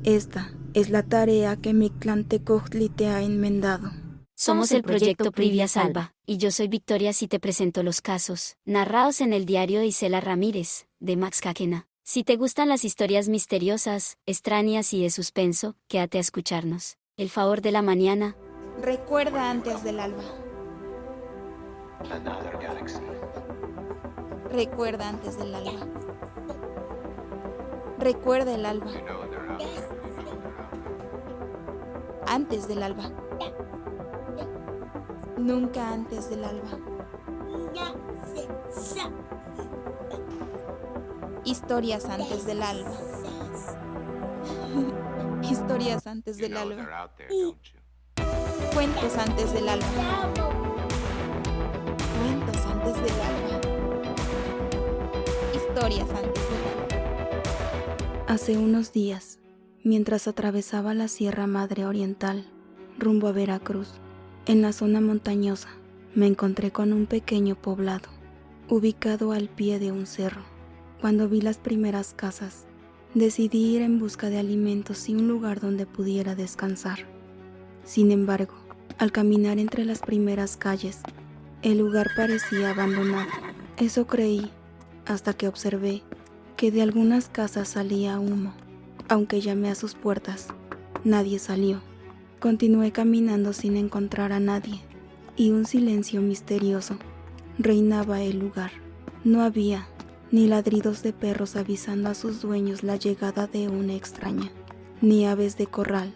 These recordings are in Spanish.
Esta es la tarea que Mictlantecutli te ha enmendado. Somos el proyecto Privia Salva, y yo soy Victoria si te presento los casos, narrados en el diario de Isela Ramírez, de Max Kakena. Si te gustan las historias misteriosas, extrañas y de suspenso, quédate a escucharnos. El favor de la mañana. Recuerda antes del alba. Recuerda antes del alba. Recuerda el alba. Antes del alba. Nunca antes del alba. Historias antes del alba. Historias antes del alba. Cuentos antes del alba. Cuentos antes del alba. Historias antes del alba. Hace unos días, mientras atravesaba la Sierra Madre Oriental, rumbo a Veracruz, en la zona montañosa, me encontré con un pequeño poblado, ubicado al pie de un cerro. Cuando vi las primeras casas, decidí ir en busca de alimentos y un lugar donde pudiera descansar. Sin embargo, al caminar entre las primeras calles, el lugar parecía abandonado. Eso creí, hasta que observé que de algunas casas salía humo. Aunque llamé a sus puertas, nadie salió. Continué caminando sin encontrar a nadie, y un silencio misterioso reinaba el lugar. No había ni ladridos de perros avisando a sus dueños la llegada de una extraña, ni aves de corral,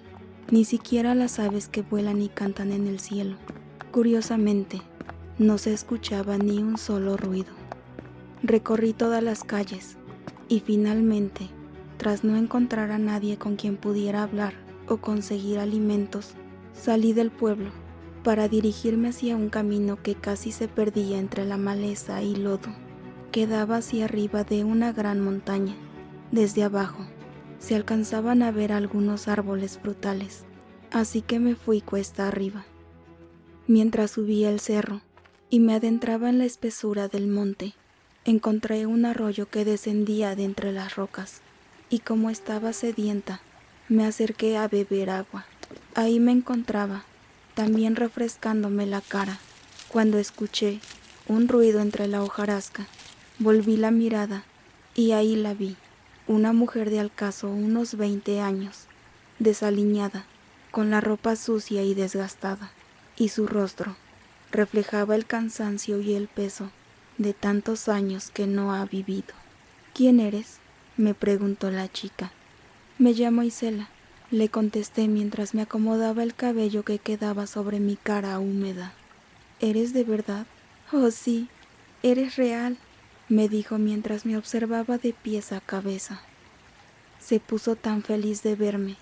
ni siquiera las aves que vuelan y cantan en el cielo. Curiosamente, no se escuchaba ni un solo ruido. Recorrí todas las calles, y finalmente, tras no encontrar a nadie con quien pudiera hablar o conseguir alimentos, salí del pueblo para dirigirme hacia un camino que casi se perdía entre la maleza y lodo, que daba hacia arriba de una gran montaña. Desde abajo se alcanzaban a ver algunos árboles frutales, así que me fui cuesta arriba. Mientras subía el cerro y me adentraba en la espesura del monte, encontré un arroyo que descendía de entre las rocas, y como estaba sedienta, me acerqué a beber agua. Ahí me encontraba, también refrescándome la cara, cuando escuché un ruido entre la hojarasca. Volví la mirada y ahí la vi, una mujer de al caso unos 20 años, desaliñada, con la ropa sucia y desgastada, y su rostro reflejaba el cansancio y el peso de tantos años que no ha vivido. ¿Quién eres?, me preguntó la chica. Me llamo Isela, le contesté mientras me acomodaba el cabello que quedaba sobre mi cara húmeda. ¿Eres de verdad? Oh sí, eres real, me dijo mientras me observaba de pies a cabeza. Se puso tan feliz de verme,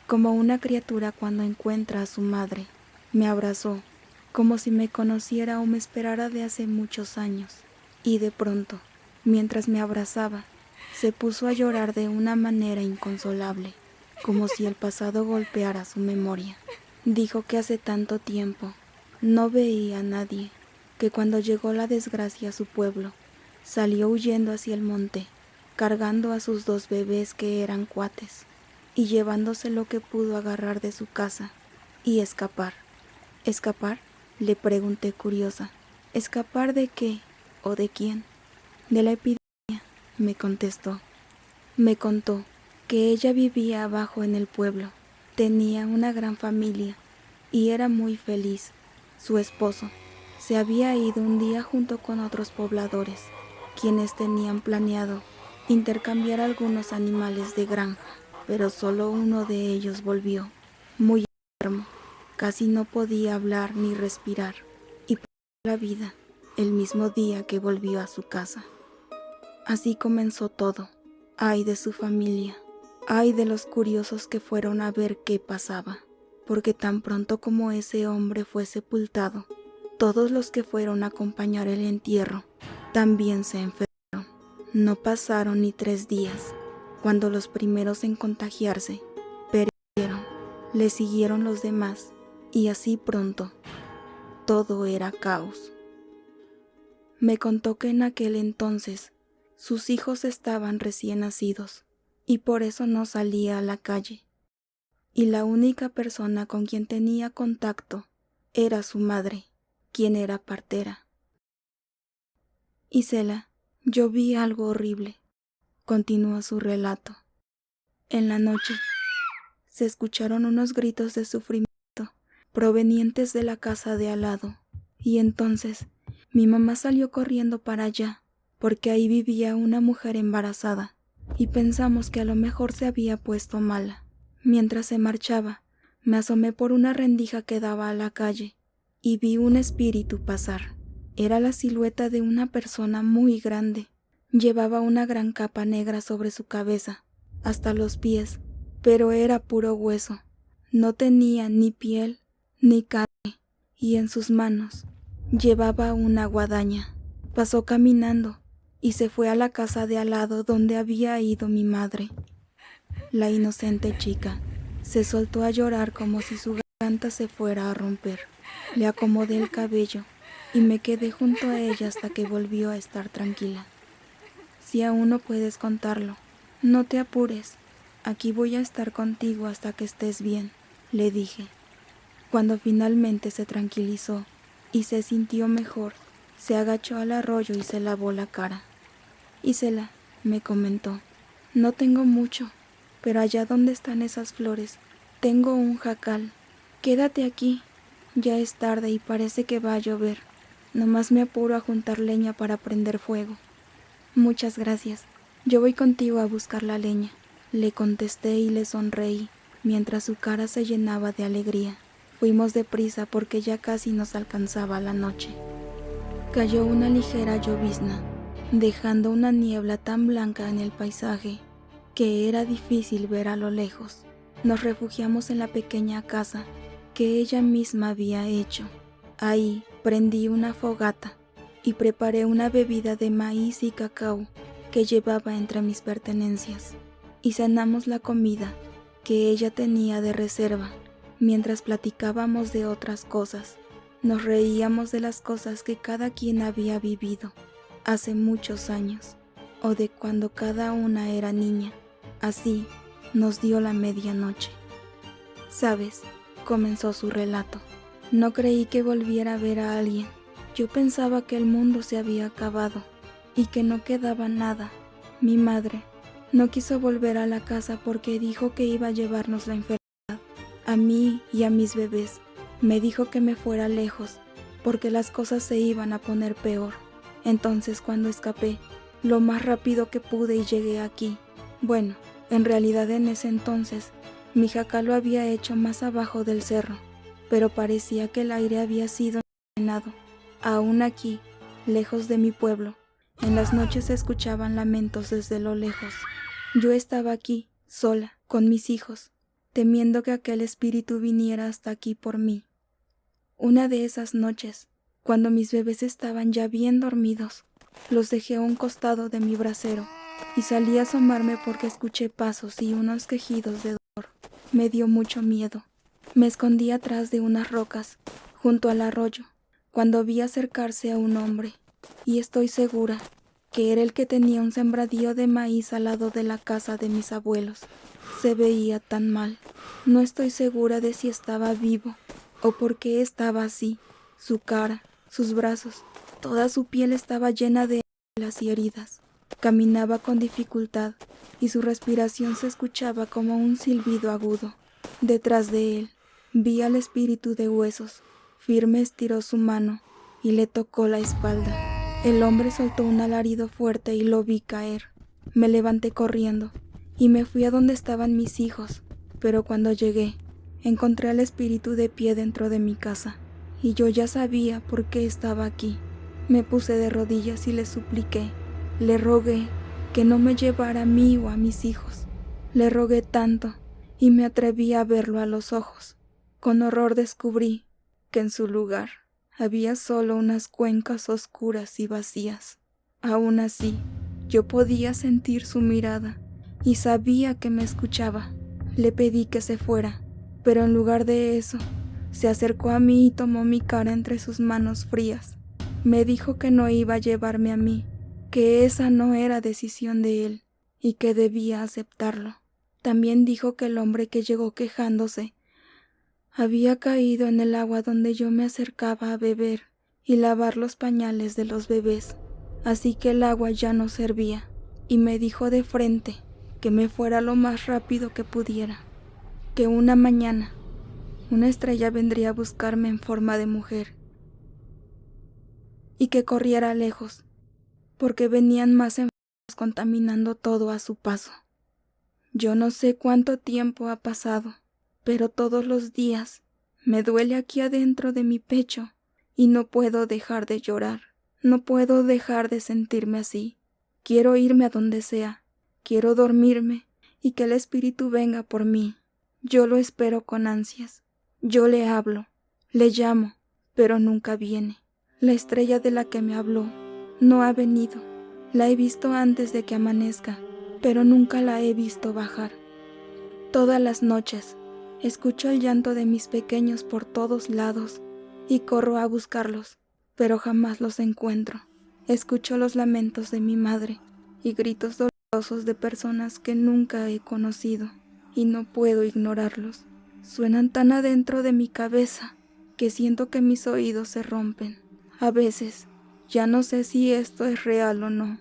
como una criatura cuando encuentra a su madre. Me abrazó, como si me conociera o me esperara de hace muchos años, y de pronto, mientras me abrazaba, se puso a llorar de una manera inconsolable, como si el pasado golpeara su memoria. Dijo que hace tanto tiempo no veía a nadie, que cuando llegó la desgracia a su pueblo, salió huyendo hacia el monte, cargando a sus 2 bebés que eran cuates, y llevándose lo que pudo agarrar de su casa, y escapar. ¿Escapar?, le pregunté curiosa. ¿Escapar de qué o de quién? De la epidemia, me contestó. Me contó que ella vivía abajo en el pueblo, tenía una gran familia y era muy feliz. Su esposo se había ido un día junto con otros pobladores, quienes tenían planeado intercambiar algunos animales de granja, pero solo uno de ellos volvió, muy enfermo, casi no podía hablar ni respirar, y perdió la vida el mismo día que volvió a su casa. Así comenzó todo. Ay de su familia, ay de los curiosos que fueron a ver qué pasaba, porque tan pronto como ese hombre fue sepultado, todos los que fueron a acompañar el entierro también se enfermaron. No pasaron ni 3 días, cuando los primeros en contagiarse perecieron, le siguieron los demás, y así pronto todo era caos. Me contó que en aquel entonces sus hijos estaban recién nacidos y por eso no salía a la calle, y la única persona con quien tenía contacto era su madre, quien era partera. Isela, yo vi algo horrible, continuó su relato. En la noche se escucharon unos gritos de sufrimiento provenientes de la casa de al lado, y entonces mi mamá salió corriendo para allá, porque ahí vivía una mujer embarazada, y pensamos que a lo mejor se había puesto mala. Mientras se marchaba, me asomé por una rendija que daba a la calle, y vi un espíritu pasar. Era la silueta de una persona muy grande. Llevaba una gran capa negra sobre su cabeza, hasta los pies, pero era puro hueso. No tenía ni piel ni carne, y en sus manos llevaba una guadaña. Pasó caminando y se fue a la casa de al lado donde había ido mi madre. La inocente chica se soltó a llorar como si su garganta se fuera a romper. Le acomodé el cabello y me quedé junto a ella hasta que volvió a estar tranquila. Si aún no puedes contarlo, no te apures. Aquí voy a estar contigo hasta que estés bien, le dije. Cuando finalmente se tranquilizó y se sintió mejor, se agachó al arroyo y se lavó la cara. Isela, me comentó, no tengo mucho, pero allá donde están esas flores, tengo un jacal. Quédate aquí, ya es tarde y parece que va a llover. Nomás me apuro a juntar leña para prender fuego. Muchas gracias, yo voy contigo a buscar la leña, le contesté y le sonreí, mientras su cara se llenaba de alegría. Fuimos deprisa porque ya casi nos alcanzaba la noche. Cayó una ligera llovizna, dejando una niebla tan blanca en el paisaje que era difícil ver a lo lejos. Nos refugiamos en la pequeña casa que ella misma había hecho. Ahí prendí una fogata y preparé una bebida de maíz y cacao que llevaba entre mis pertenencias, y cenamos la comida que ella tenía de reserva. Mientras platicábamos de otras cosas, nos reíamos de las cosas que cada quien había vivido hace muchos años, o de cuando cada una era niña. Así nos dio la medianoche. ¿Sabes?, comenzó su relato. No creí que volviera a ver a alguien. Yo pensaba que el mundo se había acabado y que no quedaba nada. Mi madre no quiso volver a la casa porque dijo que iba a llevarnos la enfermedad. A mí y a mis bebés. Me dijo que me fuera lejos, porque las cosas se iban a poner peor. Entonces, cuando escapé, lo más rápido que pude y llegué aquí. Bueno, en realidad en ese entonces, mi jacal lo había hecho más abajo del cerro, pero parecía que el aire había sido envenenado. Aún aquí, lejos de mi pueblo, en las noches se escuchaban lamentos desde lo lejos. Yo estaba aquí, sola, con mis hijos, temiendo que aquel espíritu viniera hasta aquí por mí. Una de esas noches, cuando mis bebés estaban ya bien dormidos, los dejé a un costado de mi brasero y salí a asomarme porque escuché pasos y unos quejidos de dolor. Me dio mucho miedo. Me escondí atrás de unas rocas, junto al arroyo, cuando vi acercarse a un hombre, y estoy segura que era el que tenía un sembradío de maíz al lado de la casa de mis abuelos. Se veía tan mal. No estoy segura de si estaba vivo o por qué estaba así. Su cara, sus brazos, toda su piel estaba llena de heces y heridas. Caminaba con dificultad y su respiración se escuchaba como un silbido agudo. Detrás de él vi al espíritu de huesos. Firme estiró su mano y le tocó la espalda. El hombre soltó un alarido fuerte y lo vi caer. Me levanté corriendo y me fui a donde estaban mis hijos, pero cuando llegué, encontré al espíritu de pie dentro de mi casa, y yo ya sabía por qué estaba aquí. Me puse de rodillas y le supliqué, le rogué que no me llevara a mí o a mis hijos. Le rogué tanto y me atreví a verlo a los ojos. Con horror descubrí que en su lugar había solo unas cuencas oscuras y vacías. Aún así, yo podía sentir su mirada y sabía que me escuchaba. Le pedí que se fuera, pero en lugar de eso, se acercó a mí y tomó mi cara entre sus manos frías. Me dijo que no iba a llevarme a mí, que esa no era decisión de él y que debía aceptarlo. También dijo que el hombre que llegó quejándose había caído en el agua donde yo me acercaba a beber y lavar los pañales de los bebés, así que el agua ya no servía, y me dijo de frente que me fuera lo más rápido que pudiera, que una mañana una estrella vendría a buscarme en forma de mujer y que corriera lejos, porque venían más enfermos contaminando todo a su paso. Yo no sé cuánto tiempo ha pasado, pero todos los días me duele aquí adentro de mi pecho y no puedo dejar de llorar, no puedo dejar de sentirme así. Quiero irme a donde sea, quiero dormirme y que el espíritu venga por mí. Yo lo espero con ansias. Yo le hablo, le llamo, pero nunca viene. La estrella de la que me habló no ha venido. La he visto antes de que amanezca, pero nunca la he visto bajar. Todas las noches escucho el llanto de mis pequeños por todos lados y corro a buscarlos, pero jamás los encuentro. Escucho los lamentos de mi madre y gritos dolorosos de personas que nunca he conocido y no puedo ignorarlos. Suenan tan adentro de mi cabeza que siento que mis oídos se rompen. A veces ya no sé si esto es real o no.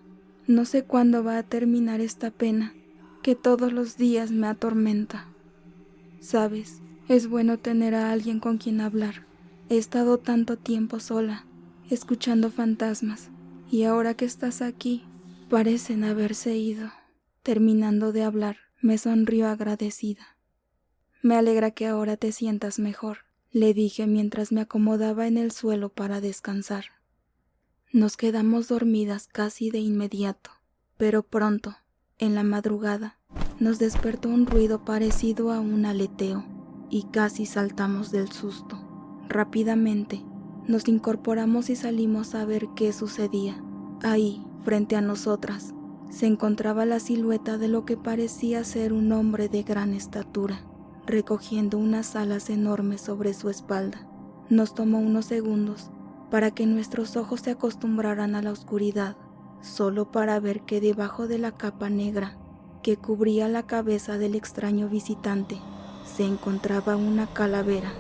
No sé cuándo va a terminar esta pena que todos los días me atormenta. Sabes, es bueno tener a alguien con quien hablar. He estado tanto tiempo sola, escuchando fantasmas, y ahora que estás aquí, parecen haberse ido. Terminando de hablar, me sonrió agradecida. Me alegra que ahora te sientas mejor, le dije mientras me acomodaba en el suelo para descansar. Nos quedamos dormidas casi de inmediato, pero pronto, en la madrugada, nos despertó un ruido parecido a un aleteo y casi saltamos del susto. Rápidamente, nos incorporamos y salimos a ver qué sucedía. Ahí, frente a nosotras, se encontraba la silueta de lo que parecía ser un hombre de gran estatura, recogiendo unas alas enormes sobre su espalda. Nos tomó unos segundos para que nuestros ojos se acostumbraran a la oscuridad, solo para ver que debajo de la capa negra que cubría la cabeza del extraño visitante se encontraba una calavera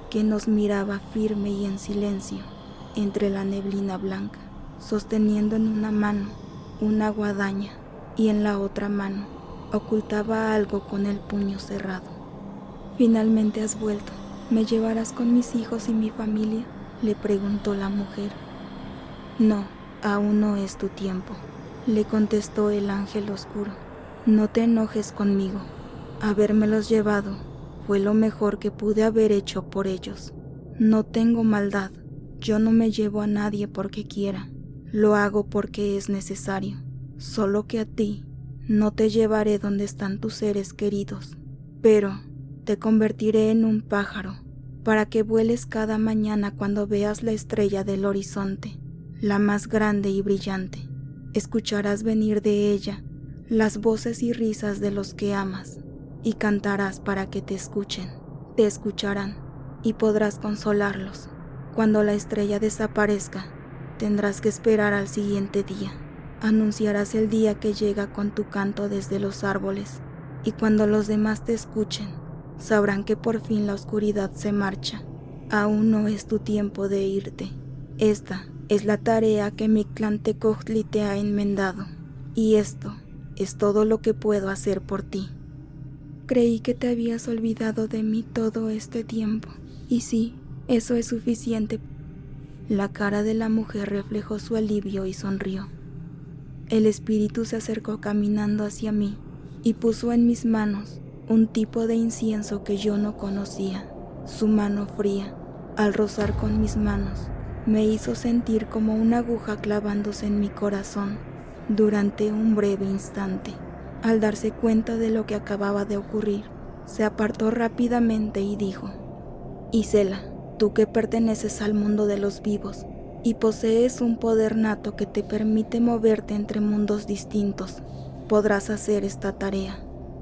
que nos miraba firme y en silencio entre la neblina blanca, sosteniendo en una mano una guadaña y en la otra mano ocultaba algo con el puño cerrado. «¿Finalmente has vuelto? ¿Me llevarás con mis hijos y mi familia?», le preguntó la mujer. «No, aún no es tu tiempo», le contestó el ángel oscuro. «No te enojes conmigo. Habérmelos llevado fue lo mejor que pude haber hecho por ellos. No tengo maldad. Yo no me llevo a nadie porque quiera. Lo hago porque es necesario. Solo que a ti no te llevaré donde están tus seres queridos. Pero te convertiré en un pájaro para que vueles cada mañana cuando veas la estrella del horizonte, la más grande y brillante. Escucharás venir de ella las voces y risas de los que amas, y cantarás para que te escuchen. Te escucharán y podrás consolarlos. Cuando la estrella desaparezca, tendrás que esperar al siguiente día. Anunciarás el día que llega con tu canto desde los árboles, y cuando los demás te escuchen, sabrán que por fin la oscuridad se marcha. Aún no es tu tiempo de irte. Esta es la tarea que Mictlantecutli te ha enmendado, y esto es todo lo que puedo hacer por ti. Creí que te habías olvidado de mí todo este tiempo, y sí, eso es suficiente». La cara de la mujer reflejó su alivio y sonrió. El espíritu se acercó caminando hacia mí y puso en mis manos un tipo de incienso que yo no conocía. Su mano fría, al rozar con mis manos, me hizo sentir como una aguja clavándose en mi corazón durante un breve instante. Al darse cuenta de lo que acababa de ocurrir, se apartó rápidamente y dijo: «Isela, tú que perteneces al mundo de los vivos y posees un poder nato que te permite moverte entre mundos distintos, podrás hacer esta tarea.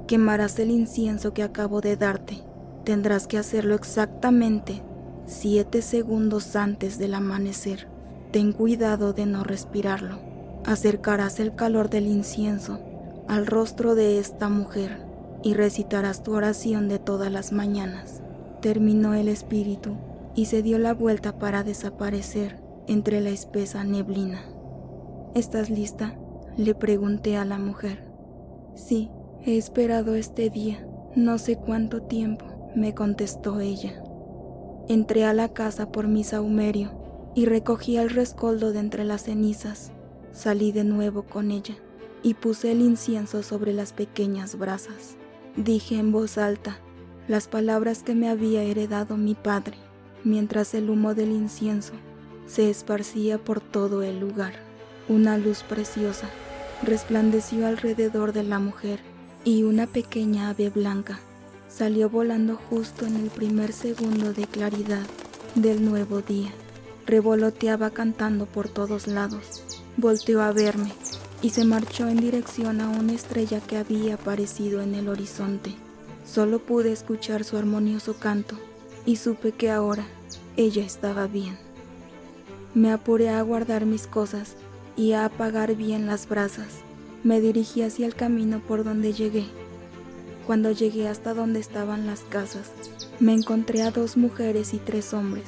Quemarás el incienso que acabo de darte. Tendrás que hacerlo exactamente 7 segundos antes del amanecer. Ten cuidado de no respirarlo. Acercarás el calor del incienso al rostro de esta mujer y recitarás tu oración de todas las mañanas. Terminó el espíritu y se dio la vuelta para desaparecer entre la espesa neblina. ¿Estás lista?, le pregunté a la mujer. Sí, he esperado este día, no sé cuánto tiempo, me contestó ella. Entré a la casa por mi sahumerio y recogí el rescoldo de entre las cenizas. Salí de nuevo con ella y puse el incienso sobre las pequeñas brasas. Dije en voz alta las palabras que me había heredado mi padre, mientras el humo del incienso se esparcía por todo el lugar. Una luz preciosa resplandeció alrededor de la mujer y una pequeña ave blanca salió volando justo en el primer segundo de claridad del nuevo día. Revoloteaba cantando por todos lados. Volteó a verme y se marchó en dirección a una estrella que había aparecido en el horizonte. Solo pude escuchar su armonioso canto y supe que ahora ella estaba bien. Me apuré a guardar mis cosas y a apagar bien las brasas. Me dirigí hacia el camino por donde llegué. Cuando llegué hasta donde estaban las casas, me encontré a 2 mujeres y 3 hombres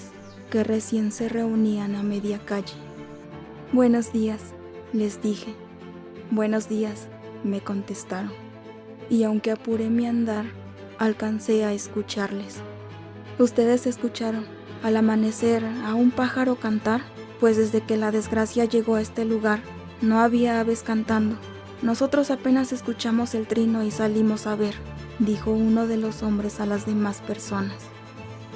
que recién se reunían a media calle. «Buenos días», les dije. «Buenos días», me contestaron. Y aunque apuré mi andar, alcancé a escucharles. «¿Ustedes escucharon al amanecer a un pájaro cantar? Pues desde que la desgracia llegó a este lugar, no había aves cantando. Nosotros apenas escuchamos el trino y salimos a ver», dijo uno de los hombres a las demás personas.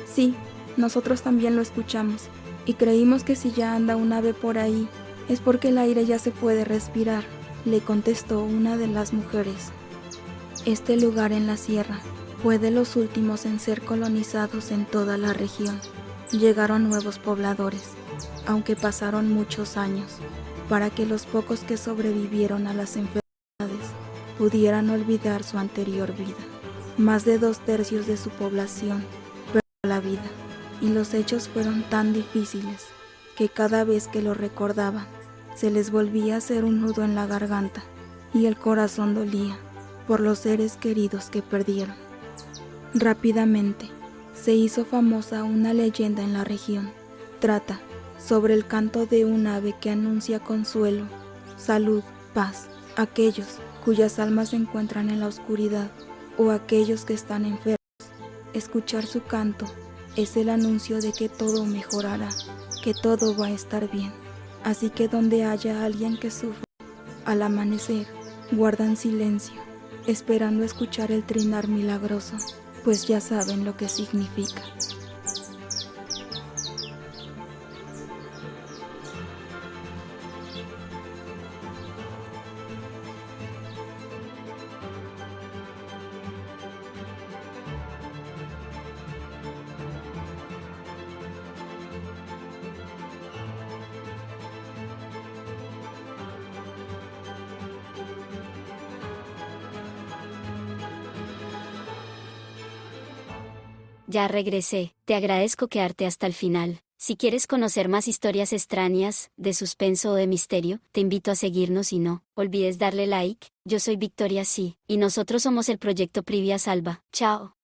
«Sí, nosotros también lo escuchamos, y creímos que si ya anda un ave por ahí, es porque el aire ya se puede respirar», le contestó una de las mujeres. Este lugar en la sierra fue de los últimos en ser colonizados en toda la región. Llegaron nuevos pobladores, aunque pasaron muchos años, para que los pocos que sobrevivieron a las enfermedades pudieran olvidar su anterior vida. Más de 2/3 de su población perdió la vida, y los hechos fueron tan difíciles que cada vez que lo recordaban, se les volvía a hacer un nudo en la garganta y el corazón dolía por los seres queridos que perdieron. Rápidamente se hizo famosa una leyenda en la región. Trata sobre el canto de un ave que anuncia consuelo, salud, paz a aquellos cuyas almas se encuentran en la oscuridad o aquellos que están enfermos. Escuchar su canto es el anuncio de que todo mejorará, que todo va a estar bien. Así que donde haya alguien que sufra, al amanecer guardan silencio, esperando escuchar el trinar milagroso, pues ya saben lo que significa. Ya regresé, te agradezco quedarte hasta el final. Si quieres conocer más historias extrañas, de suspenso o de misterio, te invito a seguirnos y no olvides darle like. Yo soy Victoria Sí, y nosotros somos el Proyecto Privia Salva. Chao.